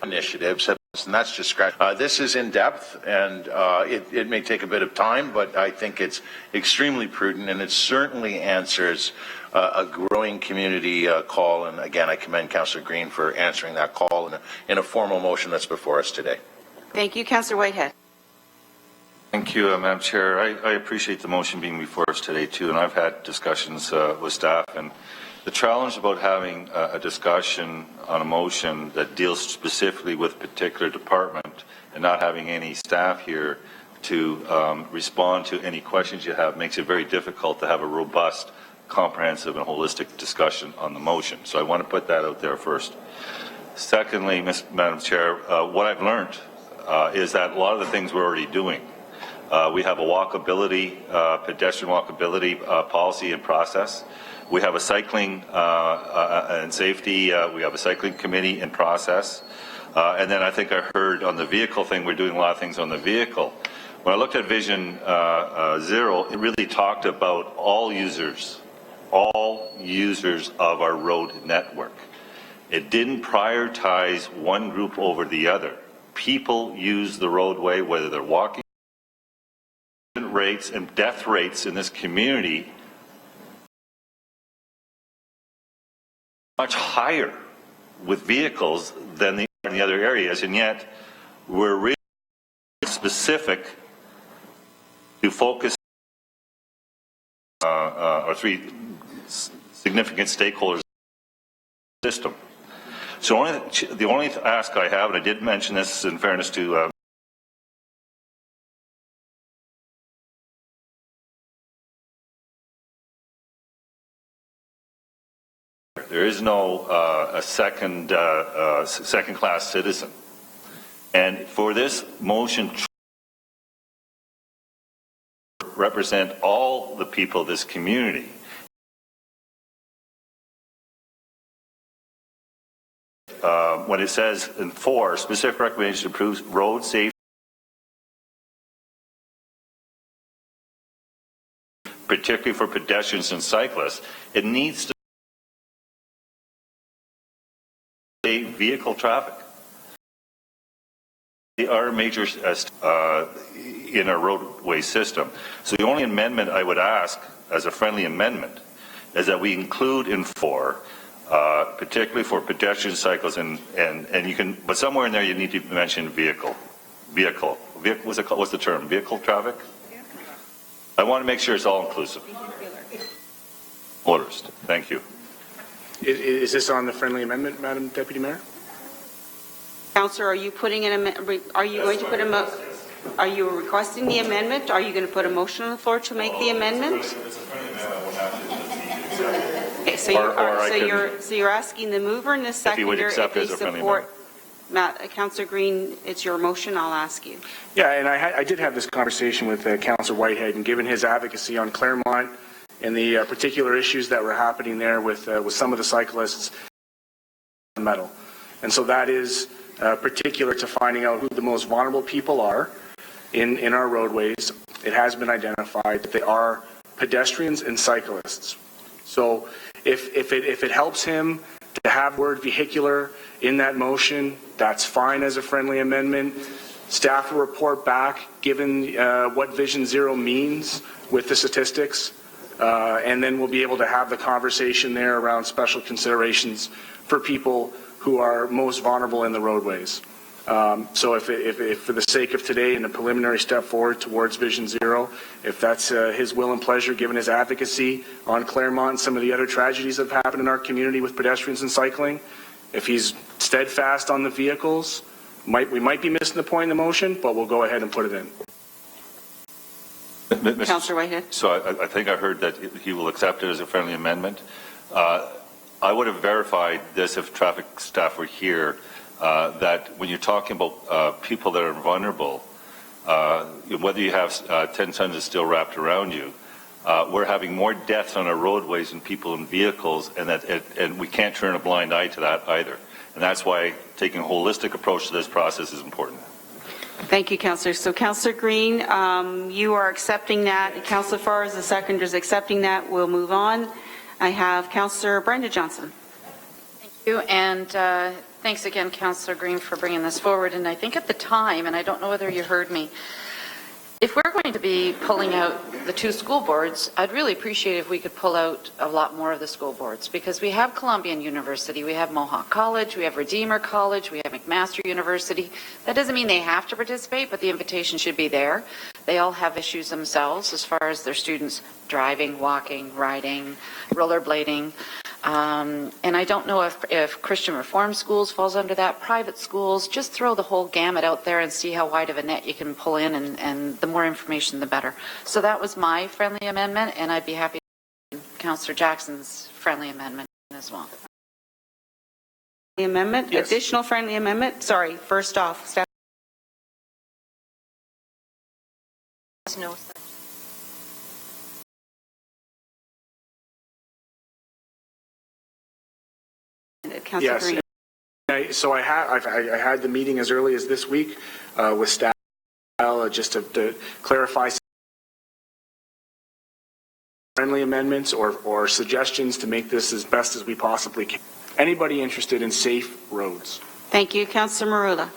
initiatives, and that's just scratch. This is in depth, and it may take a bit of time, but I think it's extremely prudent, and it certainly answers a growing community call. And again, I commend Councillor Green for answering that call in a formal motion that's before us today. Thank you, Councillor Whitehead. Thank you, Madam Chair. I appreciate the motion being before us today too, and I've had discussions with staff, and the challenge about having a discussion on a motion that deals specifically with a particular department and not having any staff here to respond to any questions you have makes it very difficult to have a robust, comprehensive and holistic discussion on the motion. So I want to put that out there first. Secondly, Madam Chair, what I've learned is that a lot of the things we're already doing. We have a walkability, pedestrian walkability policy and process. We have a cycling and safety, we have a cycling committee in process. And then I think I heard on the vehicle thing, we're doing a lot of things on the vehicle. When I looked at Vision Zero, it really talked about all users all users of our road network. It didn't prioritize one group over the other. People use the roadway, whether they're walking. Rates and death rates in this community much higher with vehicles than in the other areas, and yet we're really specific to focus our three significant stakeholders system. So the only ask I have, and I did mention this in fairness to there is no a second-class citizen, and for this motion to represent all the people of this community, when it says in 4, specific recommendations to improve road safety, particularly for pedestrians and cyclists, it needs to be vehicle traffic. They are major in our roadway system. So the only amendment I would ask as a friendly amendment is that we include in 4, particularly for pedestrians, cyclists, and you can, but somewhere in there you need to mention vehicle. What's the term? Vehicle traffic? I want to make sure it's all inclusive. Motorist. Thank you. Is this on the friendly amendment, Madam Deputy Mayor? Councillor, are you putting are you going to put are you requesting the amendment? Are you going to put a motion on the floor to make the amendment? Okay, so you're asking the mover and the seconder if they support. Councillor Green, it's your motion. I'll ask you. Yeah, and I did have this conversation with Councillor Whitehead, and given his advocacy on Claremont and the particular issues that were happening there with some of the cyclists, metal, and so that is particular to finding out who the most vulnerable people are in our roadways. It has been identified that they are pedestrians and cyclists. So if it helps him to have the word vehicular in that motion, that's fine as a friendly amendment. Staff will report back, given what Vision Zero means with the statistics, and then we'll be able to have the conversation there around special considerations for people who are most vulnerable in the roadways. So if for the sake of today and a preliminary step forward towards Vision Zero, if that's his will and pleasure, given his advocacy on Claremont and some of the other tragedies that have happened in our community with pedestrians and cycling, if he's steadfast on the vehicles, we might be missing the point in the motion, but we'll go ahead and put it in. Councillor Whitehead. So I think I heard that he will accept it as a friendly amendment. I would have verified this if traffic staff were here, that when you're talking about people that are vulnerable, whether you have 10 tons of steel wrapped around you, we're having more deaths on our roadways than people in vehicles, and we can't turn a blind eye to that either. And that's why taking a holistic approach to this process is important. Thank you, Councillor. So, Councillor Green, you are accepting that. Councillor Farr, as the seconder, is accepting that. We'll move on. I have Councillor Brenda Johnson. Thank you, and thanks again, Councillor Green, for bringing this forward. And I think at the time, and I don't know whether you heard me, if we're going to be pulling out the 2 school boards, I'd really appreciate if we could pull out a lot more of the school boards, because we have Columbian University, we have Mohawk College, we have Redeemer College, we have McMaster University. That doesn't mean they have to participate, but the invitation should be there. They all have issues themselves as far as their students driving, walking, riding, rollerblading. And I don't know if Christian Reform schools falls under that, private schools. Just throw the whole gamut out there and see how wide of a net you can pull in, and the more information, the better. So that was my friendly amendment, and I'd be happy to Councillor Jackson's friendly amendment as well. The amendment, yes. Additional friendly amendment. Sorry, first off, staff. No. Councillor Green. Yes. So I had the meeting as early as this week with staff just to clarify friendly amendments or suggestions to make this as best as we possibly can. Anybody interested in safe roads? Thank you. Councillor Marula.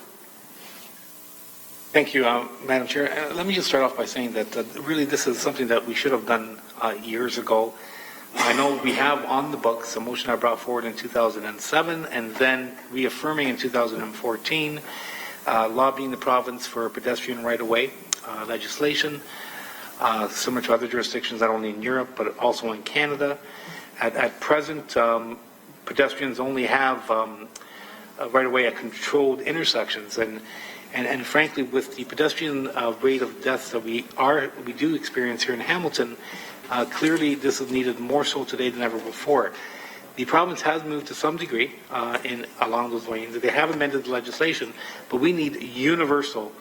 Thank you, Madam Chair. Let me just start off by saying that really this is something that we should have done years ago. I know we have on the books a motion I brought forward in 2007 and then reaffirming in 2014, lobbying the province for pedestrian right-of-way legislation, similar to other jurisdictions, not only in Europe, but also in Canada. At present, pedestrians only have right-of-way at controlled intersections. And frankly, with the pedestrian rate of deaths that we do experience here in Hamilton, clearly this is needed more so today than ever before. The province has moved to some degree along those lines. They have amended the legislation, but we need universal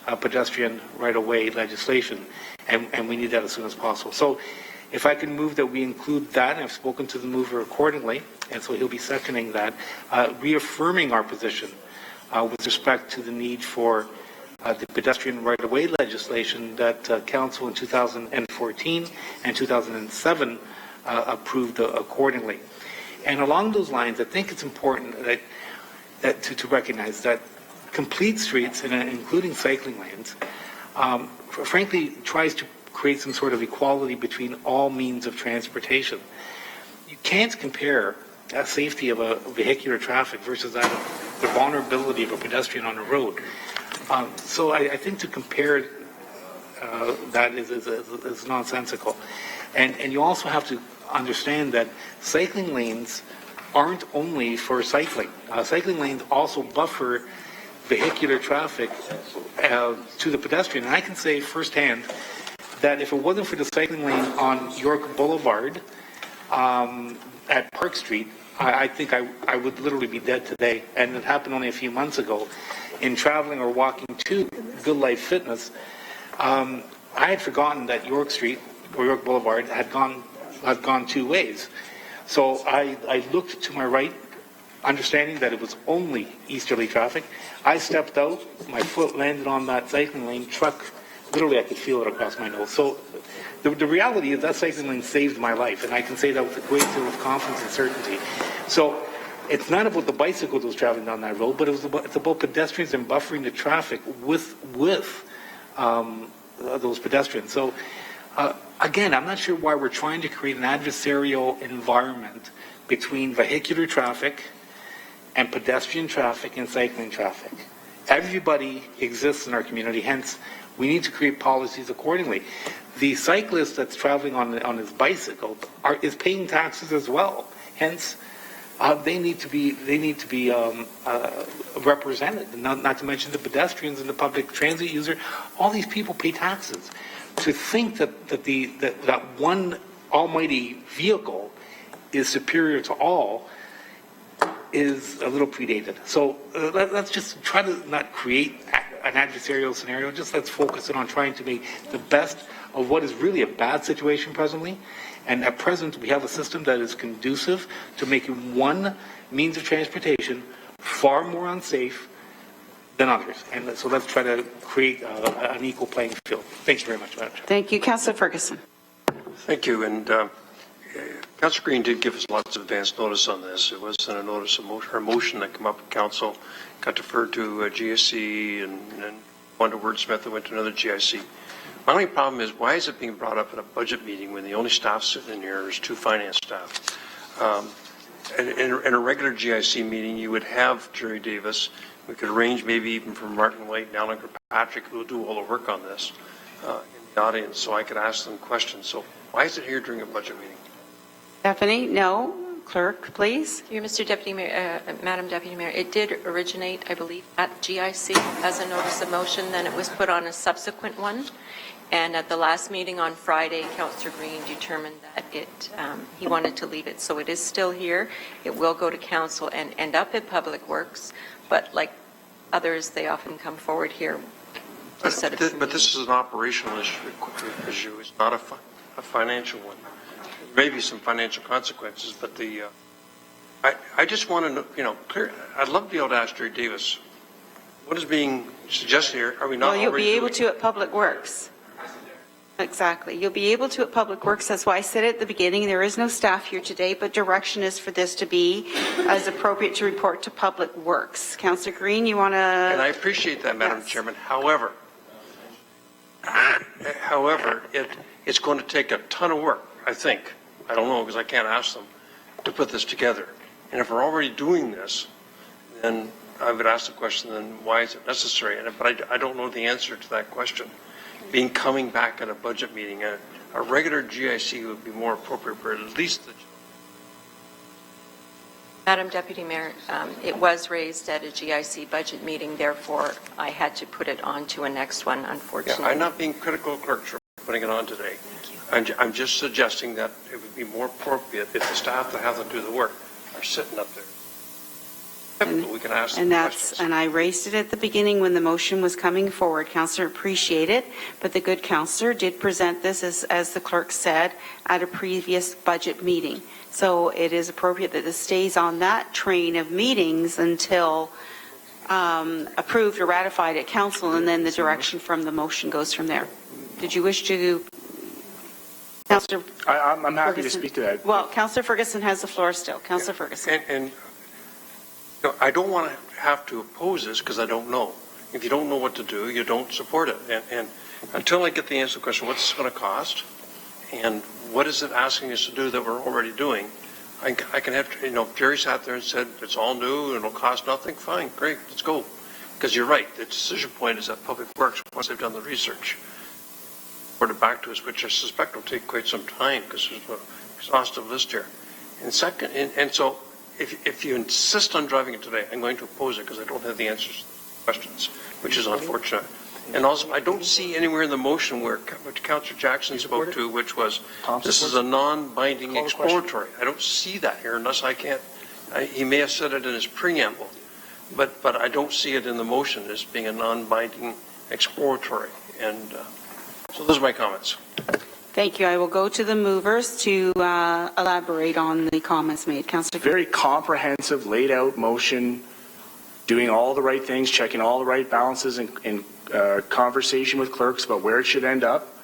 pedestrian right-of-way legislation, and we need that as soon as possible. So if I can move that we include that, and I've spoken to the mover accordingly, and so he'll be seconding that, reaffirming our position with respect to the need for the pedestrian right-of-way legislation that Council in 2014 and 2007 approved accordingly. And along those lines, I think it's important that to recognize that complete streets, including cycling lanes, frankly tries to create some sort of equality between all means of transportation. You can't compare safety of a vehicular traffic versus that of the vulnerability of a pedestrian on a road. So I think to compare that is nonsensical. And you also have to understand that cycling lanes aren't only for cycling. Cycling lanes also buffer vehicular traffic to the pedestrian. And I can say firsthand that if it wasn't for the cycling lane on York Boulevard at Park Street, I think I would literally be dead today. And it happened only a few months ago. In traveling or walking to Good Life Fitness, I had forgotten that York Street or York Boulevard had gone two ways. So I looked to my right, understanding that it was only easterly traffic. I stepped out, my foot landed on that cycling lane, truck, literally I could feel it across my nose. So the reality is that cycling lane saved my life, and I can say that with a great deal of confidence and certainty. So it's not about the bicycle that was traveling down that road, but it's about pedestrians and buffering the traffic with those pedestrians. So again, I'm not sure why we're trying to create an adversarial environment between vehicular traffic and pedestrian traffic and cycling traffic. Everybody exists in our community, hence we need to create policies accordingly. The cyclist that's traveling on his bicycle is paying taxes as well, hence they need to be represented. Not to mention the pedestrians and the public transit user. All these people pay taxes. To think that one almighty vehicle is superior to all is a little predated. So let's just try to not create an adversarial scenario. Just let's focus on trying to make the best of what is really a bad situation presently. And at present, we have a system that is conducive to making one means of transportation far more unsafe than others. And so let's try to create an equal playing field. Thank you very much, Madam Chair. Thank you. Councillor Ferguson. Thank you. And Councillor Green did give us lots of advance notice on this. It wasn't a notice of motion that came up in council, got deferred to GSC, and went to wordsmith and went to another GIC. My only problem is, why is it being brought up at a budget meeting when the only staff sitting in here is two finance staff? In a regular GIC meeting, you would have Jerry Davis. We could arrange maybe even for Martin White and Alan Kirkpatrick, who will do all the work on this in the audience, so I could ask them questions. So why is it here during a budget meeting? Stephanie, no. Clerk, please. Here, Mr. Deputy Mayor, Madam Deputy Mayor, it did originate, I believe, at GIC as a notice of motion. Then it was put on a subsequent one. And at the last meeting on Friday, Councillor Green determined that he wanted to leave it. So it is still here. It will go to council and end up at Public Works. But like others, they often come forward here. But this is an operational issue. It's not a financial one. Maybe some financial consequences, but I just want to know, clear. I'd love to be able to ask Jerry Davis, what is being suggested here? Are we not? Well, you'll be able to at Public Works. Exactly. You'll be able to at Public Works. That's why I said at the beginning, there is no staff here today, but direction is for this to be as appropriate to report to Public Works. Councillor Green, you want to? And I appreciate that, Madam Chairman. However, it's going to take a ton of work, I think. I don't know, because I can't ask them to put this together. And if we're already doing this, then I would ask the question, then why is it necessary? But I don't know the answer to that question. Being coming back at a budget meeting, a regular GIC would be more appropriate for at least the... Madam Deputy Mayor, it was raised at a GIC budget meeting, therefore I had to put it on to a next one, unfortunately. Yeah, I'm not being critical of clerks for putting it on today. Thank you. I'm just suggesting that it would be more appropriate if the staff that have to do the work are sitting up there. We can ask them questions. And I raised it at the beginning when the motion was coming forward. Councillor, appreciate it, but the good councillor did present this, as the clerk said, at a previous budget meeting. So it is appropriate that this stays on that train of meetings until approved or ratified at council, and then the direction from the motion goes from there. Did you wish to, Councillor? I'm happy to speak to that. Well, Councillor Ferguson has the floor still. Councillor Ferguson. And I don't want to have to oppose this because I don't know. If you don't know what to do, you don't support it. And until I get the answer to the question, what's this going to cost? And what is it asking us to do that we're already doing? I can have to, if Jerry sat there and said, it's all new and it'll cost nothing, fine, great, let's go. Because you're right, the decision point is at Public Works once they've done the research. Report it back to us, which I suspect will take quite some time because there's an exhaustive list here. And second, and so if you insist on driving it today, I'm going to oppose it because I don't have the answers to the questions, which is unfortunate. And also, I don't see anywhere in the motion where what Councillor Jackson spoke to, which was this is a non-binding exploratory. I don't see that here unless I can't. He may have said it in his preamble, but I don't see it in the motion as being a non-binding exploratory. And so those are my comments. Thank you. I will go to the movers to elaborate on the comments made. Councillor. Very comprehensive, laid out motion, doing all the right things, checking all the right balances, and conversation with clerks about where it should end up.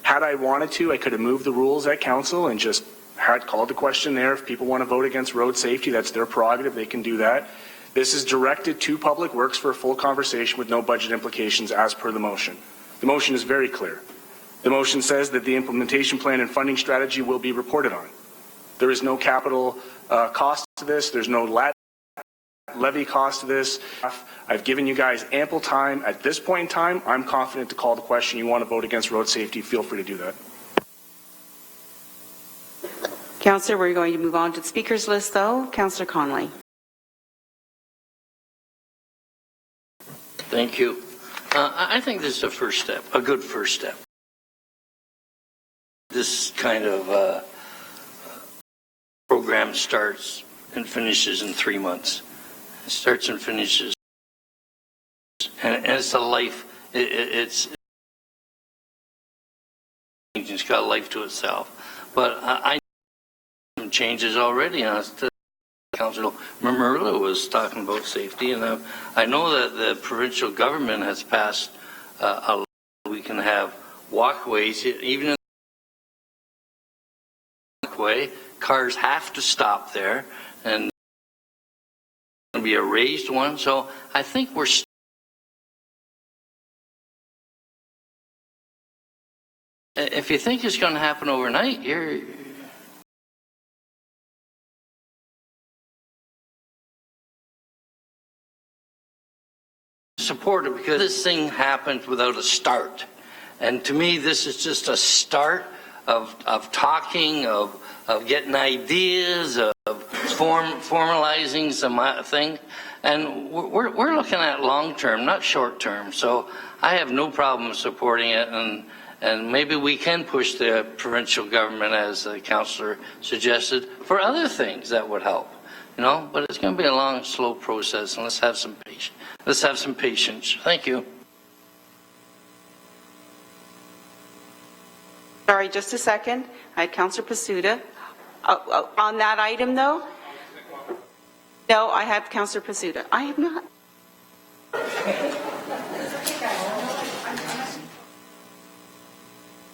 Had I wanted to, I could have moved the rules at council and just had called the question there. If people want to vote against road safety, that's their prerogative. They can do that. This is directed to Public Works for a full conversation with no budget implications as per the motion. The motion is very clear. The motion says that the implementation plan and funding strategy will be reported on. There is no capital cost to this. There's no levy cost to this. I've given you guys ample time. At this point in time, I'm confident to call the question. You want to vote against road safety, feel free to do that. Councillor, we're going to move on to the speakers list, though. Councillor Connolly. Thank you. I think this is a first step, a good first step. This kind of program starts and finishes in 3 months. It starts and finishes, and it's a life. It's got life to itself. But I some changes already. Councillor Marilla was talking about safety, and I know that the provincial government has passed a law. We can have walkways, even in the walkway. Cars have to stop there, and going to be a raised one. So I think we're if you think it's going to happen overnight, you're supportive, because this thing happened without a start. And to me, this is just a start of talking, of getting ideas, of formalizing some thing. And we're looking at long term, not short term. So I have no problem supporting it, and maybe we can push the provincial government, as the councillor suggested, for other things that would help. You know, but it's going to be a long, slow process, and let's have some patience. Let's have some patience. Thank you. Sorry, just a second. I had Councillor Pasuda. On that item, though? No, I have Councillor Pasuda. I have not.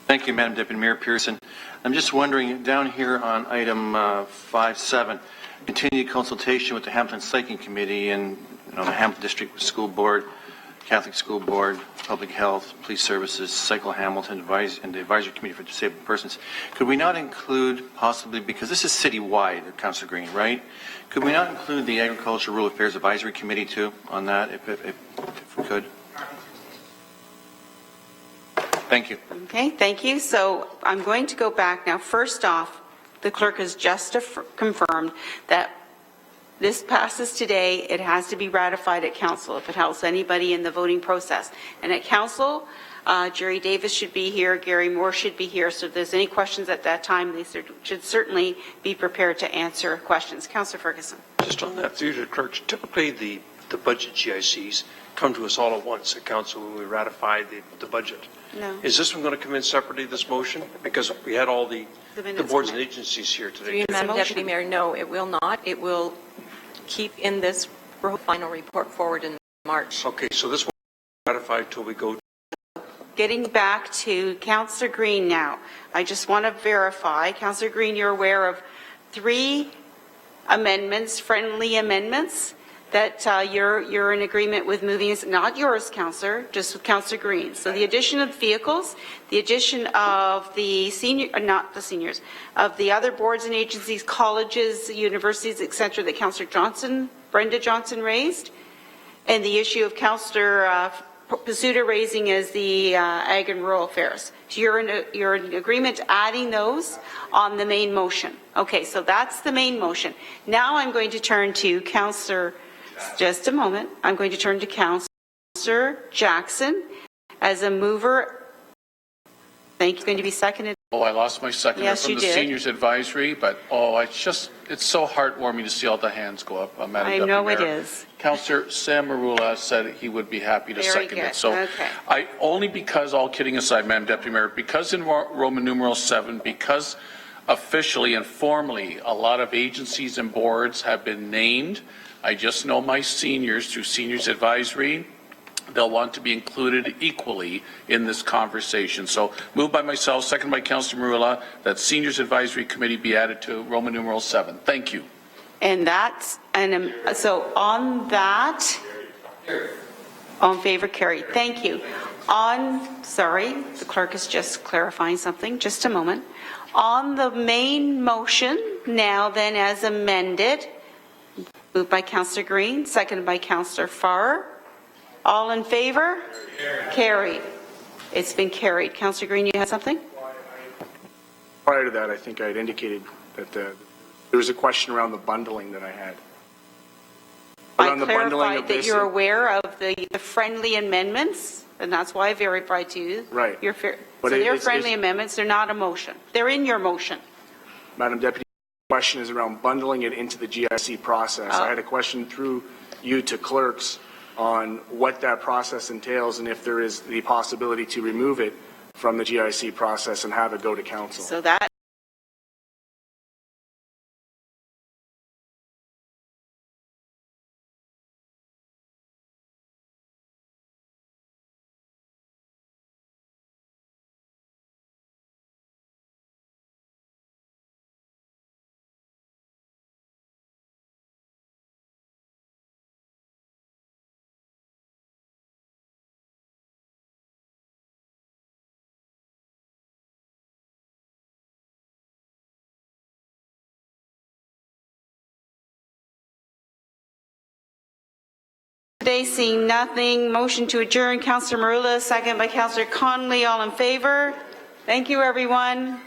Thank you, Madam Deputy Mayor Pearson. I'm just wondering, down here on item 5.7, continued consultation with the Hamilton Cycling Committee and the Hamilton District School Board, Catholic School Board, Public Health, Police Services, Cycle Hamilton, and the Advisory Committee for Disabled Persons. Could we not include possibly, because this is citywide, Councillor Green, right? Could we not include the Agriculture Rural Affairs Advisory Committee too on that, if we could? Thank you. Okay, thank you. So I'm going to go back now. First off, the clerk has just confirmed that this passes today. It has to be ratified at council if it helps anybody in the voting process. And at council, Jerry Davis should be here, Gary Moore should be here. So if there's any questions at that time, they should certainly be prepared to answer questions. Councillor Ferguson. Just on that, through the clerks, typically the budget GICs come to us all at once at council when we ratify the budget. No. Is this one going to come in separately, this motion? Because we had all the boards and agencies here today. Madam Deputy Mayor, no, it will not. It will keep in this final report forward in March. Okay, so this one will be ratified till we go. Getting back to Councillor Green now, I just want to verify, Councillor Green, you're aware of 3 amendments, friendly amendments, that you're in agreement with moving, not yours, Councillor, just with Councillor Green. So the addition of vehicles, the addition of the not the seniors, of the other boards and agencies, colleges, universities, etc., that Councillor Johnson, Brenda Johnson raised, and the issue of Councillor Pasuta raising is the Ag and Rural Affairs. So you're in agreement adding those on the main motion. Okay, so that's the main motion. Now I'm going to turn to Councillor. Just a moment. I'm going to turn to Councillor Jackson as a mover. Thank you. Going to be seconded. Oh, I lost my seconder from the Seniors Advisory, but it's so heartwarming to see all the hands go up, Madam Deputy Mayor. I know it is. Councillor Sam Marula said he would be happy to second it. So okay. only because, all kidding aside, Madam Deputy Mayor, because in Roman numeral 7, because officially and formally a lot of agencies and boards have been named, I just know my seniors through Seniors Advisory, they'll want to be included equally in this conversation. So moved by myself, second by Councillor Marula, that Seniors Advisory Committee be added to Roman numeral 7. Thank you. And that's, so on that, all in favor, carried. Thank you. Sorry, the clerk is just clarifying something. Just a moment. On the main motion, now then as amended, moved by Councillor Green, seconded by Councillor Farr. All in favor? Carried. It's been carried. Councillor Green, you had something? Prior to that, I think I had indicated that there was a question around the bundling that I had. I clarified that you're aware of the friendly amendments, and that's why I verified to you. Right. So they're friendly amendments. They're not a motion. They're in your motion. Madam Deputy, the question is around bundling it into the GIC process. I had a question through you to clerks on what that process entails and if there is the possibility to remove it from the GIC process and have it go to council. So that today, seeing nothing, motion to adjourn. Councillor Marula, second by Councillor Connolly. All in favor? Thank you, everyone.